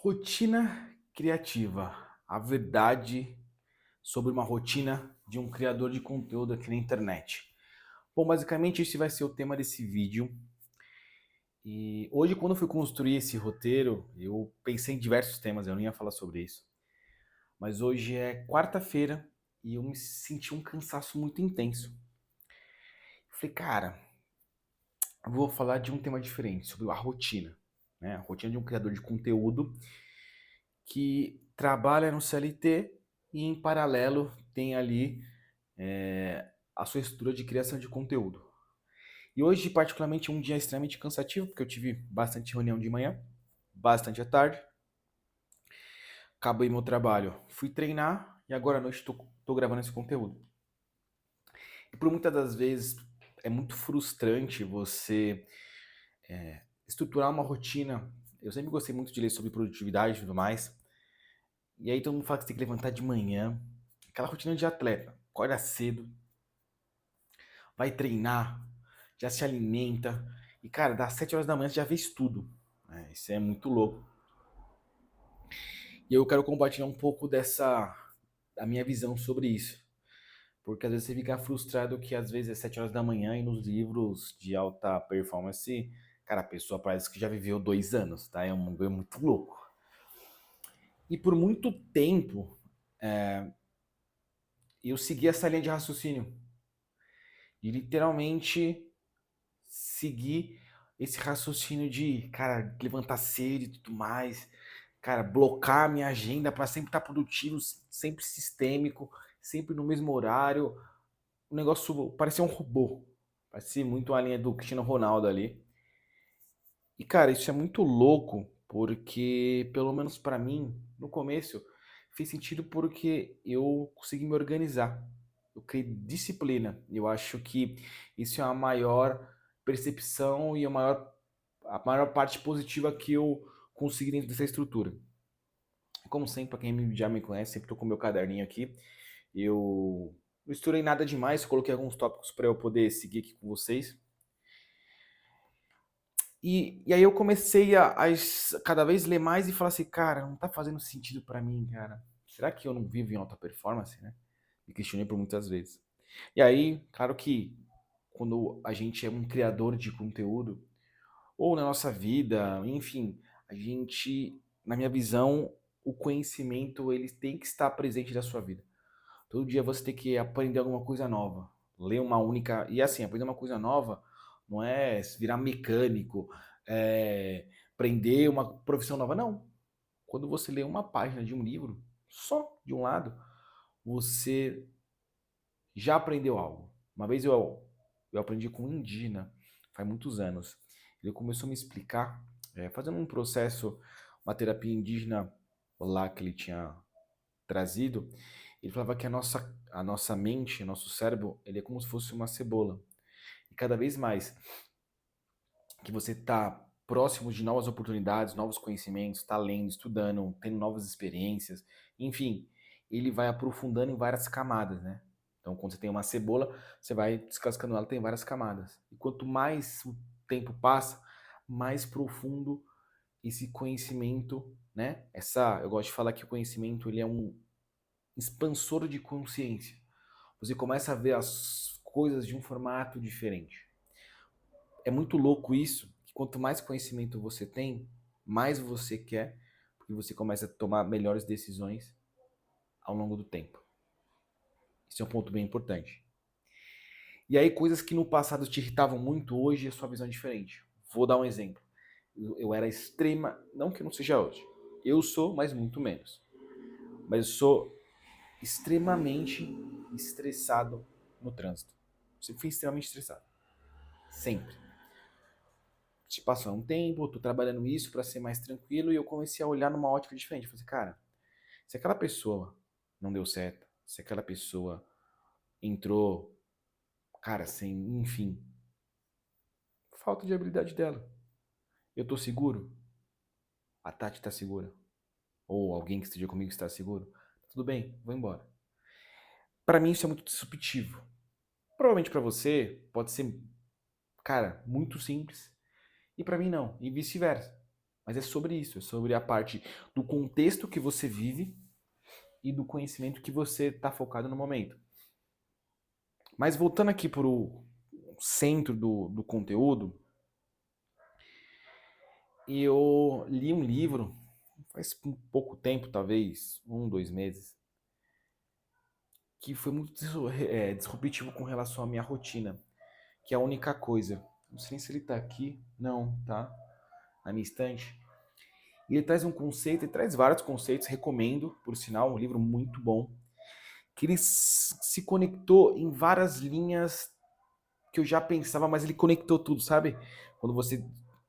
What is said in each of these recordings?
Rotina criativa. A verdade sobre uma rotina de um criador de conteúdo aqui na internet. Bom, basicamente esse vai ser o tema desse vídeo. E hoje, quando eu fui construir esse roteiro, eu pensei em diversos temas, eu não ia falar sobre isso. Mas hoje é quarta-feira e eu me senti um cansaço muito intenso. Eu falei, cara, eu vou falar de um tema diferente, sobre a rotina. Né? A rotina de um criador de conteúdo que trabalha no CLT e, em paralelo, tem ali a sua estrutura de criação de conteúdo. E hoje, particularmente, é um dia extremamente cansativo, porque eu tive bastante reunião de manhã, bastante à tarde. Acabei meu trabalho, fui treinar e agora à noite estou gravando esse conteúdo. E por muitas das vezes é muito frustrante você estruturar uma rotina. Eu sempre gostei muito de ler sobre produtividade e tudo mais. E aí todo mundo fala que você tem que levantar de manhã. Aquela rotina de atleta. Acorda cedo, vai treinar, já se alimenta. E, cara, das 7 horas da manhã você já fez tudo. Isso é muito louco. E eu quero compartilhar um pouco da minha visão sobre isso. Porque às vezes você fica frustrado que às vezes é 7 horas da manhã e nos livros de alta performance, cara, a pessoa parece que já viveu 2 anos, tá? É um bagulho muito louco. E por muito tempo eu segui essa linha de raciocínio. E literalmente seguir esse raciocínio de, cara, levantar cedo e tudo mais, cara, blocar a minha agenda para sempre estar produtivo, sempre sistêmico, sempre no mesmo horário. O negócio parecia um robô. Parecia muito a linha do Cristiano Ronaldo ali. E, cara, isso é muito louco, porque, pelo menos para mim, no começo, fez sentido porque eu consegui me organizar. Eu criei disciplina. Eu acho que isso é a maior percepção e a maior parte positiva que eu consegui dentro dessa estrutura. Como sempre, para quem já me conhece, sempre estou com o meu caderninho aqui. Eu não misturei nada demais, coloquei alguns tópicos para eu poder seguir aqui com vocês. E aí eu comecei a cada vez ler mais e falar assim, cara, não tá fazendo sentido pra mim, cara. Será que eu não vivo em alta performance, né? Me questionei por muitas vezes. E aí, claro que quando a gente é um criador de conteúdo, ou na nossa vida, enfim, a gente, na minha visão, o conhecimento ele tem que estar presente na sua vida. Todo dia você tem que aprender alguma coisa nova, ler uma única. E assim, aprender uma coisa nova não é virar mecânico, é, aprender uma profissão nova, não. Quando você lê uma página de um livro, só de um lado, você já aprendeu algo. Uma vez eu aprendi com um indígena, faz muitos anos. Ele começou a me explicar, fazendo um processo, uma terapia indígena lá que ele tinha trazido, ele falava que a nossa mente, nosso cérebro, ele é como se fosse uma cebola. E cada vez mais que você está próximo de novas oportunidades, novos conhecimentos, está lendo, estudando, tendo novas experiências, enfim, ele vai aprofundando em várias camadas, né? Então, quando você tem uma cebola, você vai descascando ela, tem várias camadas. E quanto mais o tempo passa, mais profundo esse conhecimento, né? Eu gosto de falar que o conhecimento ele é um expansor de consciência. Você começa a ver as coisas de um formato diferente. É muito louco isso, que quanto mais conhecimento você tem, mais você quer, porque você começa a tomar melhores decisões ao longo do tempo. Isso é um ponto bem importante. E aí, coisas que no passado te irritavam muito, hoje a sua visão é diferente. Vou dar um exemplo. Eu era extrema, não que eu não seja hoje. Eu sou, mas muito menos. Mas eu sou extremamente estressado no trânsito. Sempre fui extremamente estressado. Sempre. Se passou um tempo, eu tô trabalhando isso para ser mais tranquilo e eu comecei a olhar numa ótica diferente. Eu falei assim, cara, se aquela pessoa não deu certo, se aquela pessoa entrou, cara, sem, enfim, falta de habilidade dela. Eu tô seguro? A Tati tá segura? Ou alguém que esteja comigo está seguro? Tudo bem, vou embora. Para mim isso é muito disruptivo. Provavelmente para você pode ser, cara, muito simples. E para mim não, e vice-versa. Mas é sobre isso, é sobre a parte do contexto que você vive e do conhecimento que você está focado no momento. Mas voltando aqui para o centro do conteúdo, eu li um livro faz um pouco tempo, talvez 2 meses, que foi muito disruptivo com relação à minha rotina, que é a única coisa. Não sei se ele está aqui, não, tá? Na minha estante. E ele traz um conceito, ele traz vários conceitos, recomendo, por sinal, um livro muito bom, que ele se conectou em várias linhas que eu já pensava, mas ele conectou tudo, sabe? Quando você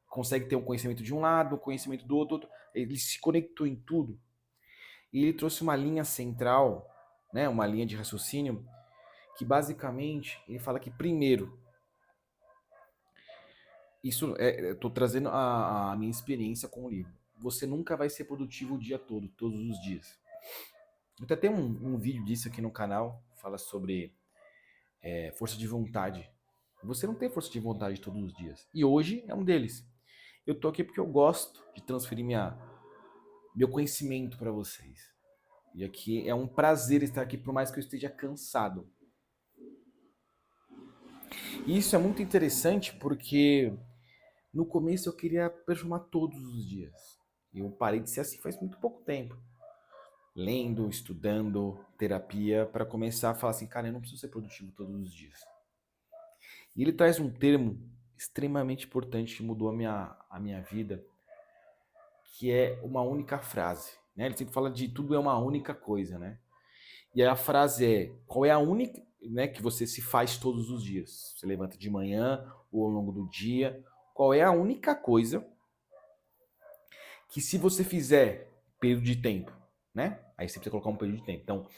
consegue ter um conhecimento de um lado, um conhecimento do outro, ele se conectou em tudo. E ele trouxe uma linha central, né, uma linha de raciocínio, que basicamente ele fala que primeiro, isso estou trazendo a minha experiência com o livro. Você nunca vai ser produtivo o dia todo, todos os dias. Eu até tenho um vídeo disso aqui no canal, fala sobre força de vontade. Você não tem força de vontade todos os dias. E hoje é um deles. Eu tô aqui porque eu gosto de transferir meu conhecimento para vocês. E aqui é um prazer estar aqui, por mais que eu esteja cansado. E isso é muito interessante porque no começo eu queria performar todos os dias. Eu parei de ser assim faz muito pouco tempo. Lendo, estudando, terapia, para começar a falar assim, cara, eu não preciso ser produtivo todos os dias. E ele traz um termo extremamente importante que mudou a minha vida, que é uma única frase. Né? Ele sempre fala de tudo é uma única coisa, né? E aí a frase é, qual é a única, né, que você se faz todos os dias? Você levanta de manhã ou ao longo do dia. Qual é a única coisa que se você fizer período de tempo, né? Aí você precisa colocar um período de tempo. Então,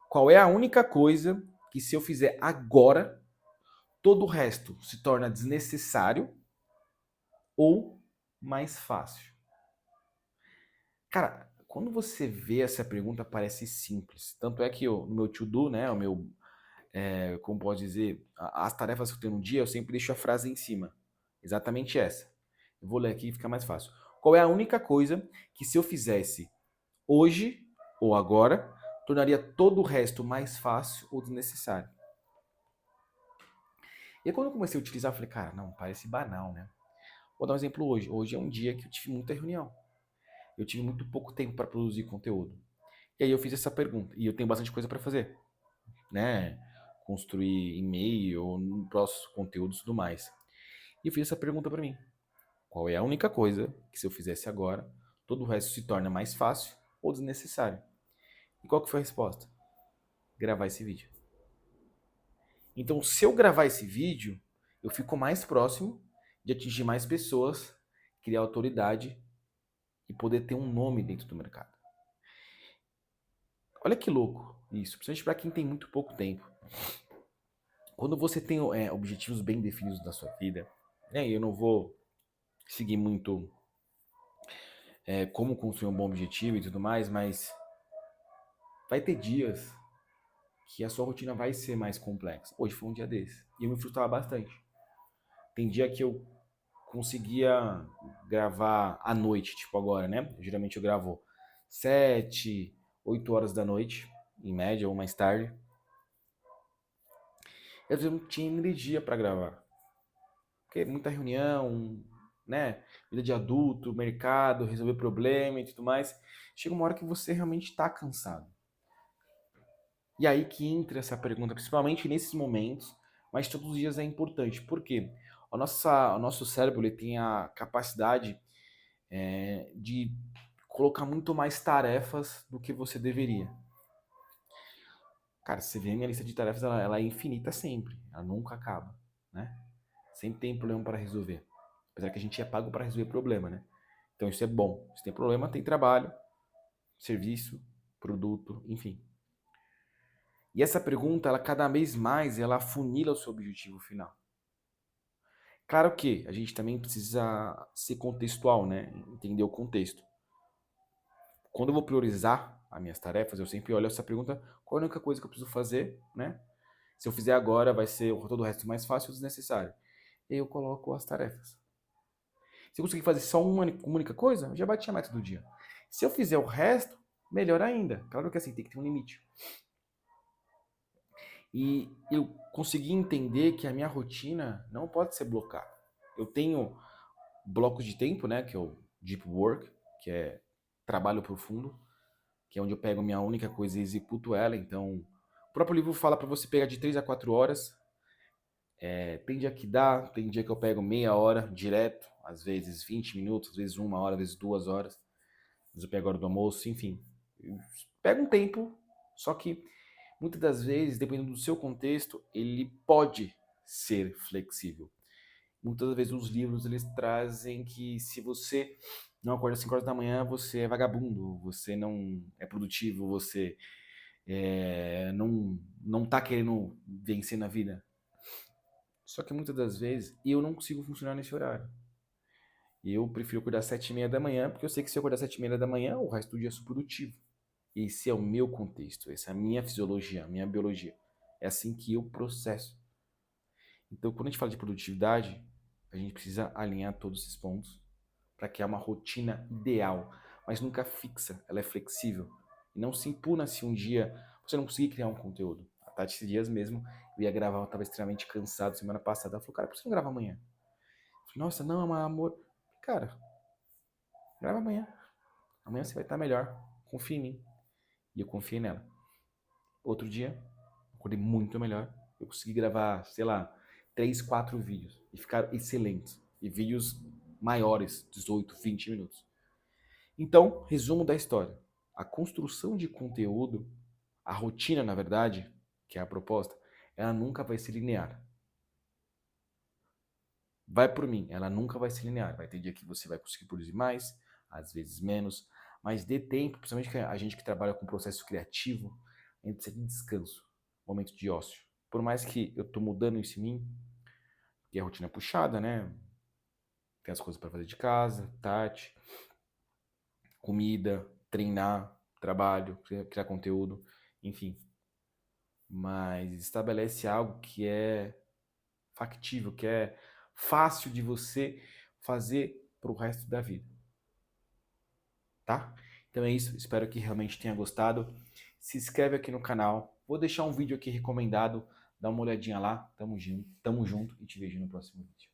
qual é a única coisa que se eu fizer agora, todo o resto se torna desnecessário ou mais fácil? Cara, quando você vê essa pergunta, parece simples. Tanto é que no meu to-do, né, o meu, como pode dizer, as tarefas que eu tenho no dia, eu sempre deixo a frase em cima. Exatamente essa. Eu vou ler aqui e fica mais fácil. Qual é a única coisa que se eu fizesse hoje ou agora, tornaria todo o resto mais fácil ou desnecessário? E aí, quando eu comecei a utilizar, eu falei, cara, não, parece banal, né? Vou dar um exemplo hoje. Hoje é um dia que eu tive muita reunião. Eu tive muito pouco tempo para produzir conteúdo. E aí eu fiz essa pergunta. E eu tenho bastante coisa para fazer, né? Construir e-mail, próximos conteúdos e tudo mais. E eu fiz essa pergunta para mim. Qual é a única coisa que se eu fizesse agora, todo o resto se torna mais fácil ou desnecessário? E qual que foi a resposta? Gravar esse vídeo. Então, se eu gravar esse vídeo, eu fico mais próximo de atingir mais pessoas, criar autoridade e poder ter um nome dentro do mercado. Olha que louco isso, principalmente para quem tem muito pouco tempo. Quando você tem objetivos bem definidos na sua vida, né, eu não vou seguir muito como construir um bom objetivo e tudo mais, mas vai ter dias que a sua rotina vai ser mais complexa. Hoje foi um dia desse e eu me frustrava bastante. Tem dia que eu conseguia gravar à noite, tipo agora, né? Geralmente eu gravo 7, 8 horas da noite, em média, ou mais tarde. E às vezes eu não tinha energia para gravar. Porque muita reunião, né? Vida de adulto, mercado, resolver problema e tudo mais. Chega uma hora que você realmente está cansado. E aí que entra essa pergunta, principalmente nesses momentos, mas todos os dias é importante. Por quê? O nosso cérebro ele tem a capacidade de colocar muito mais tarefas do que você deveria. Cara, você vê a minha lista de tarefas, ela é infinita sempre. Ela nunca acaba, né? Sempre tem problema para resolver. Apesar que a gente é pago para resolver problema, né? Então isso é bom. Se tem problema, tem trabalho, serviço, produto, enfim. E essa pergunta, ela cada vez mais, ela afunila o seu objetivo final. Claro que a gente também precisa ser contextual, né? Entender o contexto. Quando eu vou priorizar as minhas tarefas, eu sempre olho essa pergunta, qual é a única coisa que eu preciso fazer, né? Se eu fizer agora, vai ser todo o resto mais fácil ou desnecessário. E aí eu coloco as tarefas. Se eu conseguir fazer só uma única coisa, eu já bati a meta do dia. Se eu fizer o resto, melhor ainda. Claro que assim, tem que ter um limite. E eu consegui entender que a minha rotina não pode ser blocada. Eu tenho blocos de tempo, né, que é o deep work, que é trabalho profundo, que é onde eu pego a minha única coisa e executo ela. Então, o próprio livro fala para você pegar de 3 a 4 horas. Tem dia que dá, tem dia que eu pego meia hora direto, às vezes 20 minutos, às vezes 1 hora, às vezes 2 horas. Às vezes eu pego a hora do almoço, enfim. Eu pego um tempo, só que muitas das vezes, dependendo do seu contexto, ele pode ser flexível. Muitas das vezes os livros eles trazem que se você não acorda às 5 horas da manhã, você é vagabundo, você não é produtivo, você não tá querendo vencer na vida. Só que muitas das vezes eu não consigo funcionar nesse horário. Eu prefiro acordar às 7h30 da manhã, porque eu sei que se eu acordar às 7h30 da manhã, o resto do dia eu sou produtivo. Esse é o meu contexto, essa é a minha fisiologia, a minha biologia. É assim que eu processo. Então, quando a gente fala de produtividade, a gente precisa alinhar todos esses pontos para criar uma rotina ideal, mas nunca fixa, ela é flexível. E não se impuna se um dia você não conseguir criar um conteúdo. A Tati, esses dias mesmo, eu ia gravar, eu estava extremamente cansado semana passada. Ela falou, cara, por que você não grava amanhã? Eu falei, nossa, não, mas amor. Cara, grava amanhã. Amanhã você vai estar melhor. Confia em mim. E eu confiei nela. Outro dia, acordei muito melhor. Eu consegui gravar, sei lá, 3, 4 vídeos. E ficaram excelentes. E vídeos maiores, 18, 20 minutos. Então, resumo da história. A construção de conteúdo, a rotina, na verdade, que é a proposta, ela nunca vai ser linear. Vai por mim, ela nunca vai ser linear. Vai ter dia que você vai conseguir produzir mais, às vezes menos, mas dê tempo, principalmente a gente que trabalha com processo criativo, a gente precisa de descanso, momento de ócio. Por mais que eu tô mudando isso em mim, que a rotina é puxada, né? Tem as coisas para fazer de casa, Tati, comida, treinar, trabalho, criar conteúdo, enfim. Mas estabelece algo que é factível, que é fácil de você fazer para o resto da vida, tá? Então é isso, espero que realmente tenha gostado. Se inscreve aqui no canal, vou deixar um vídeo aqui recomendado, dá uma olhadinha lá, tamo junto e te vejo no próximo vídeo.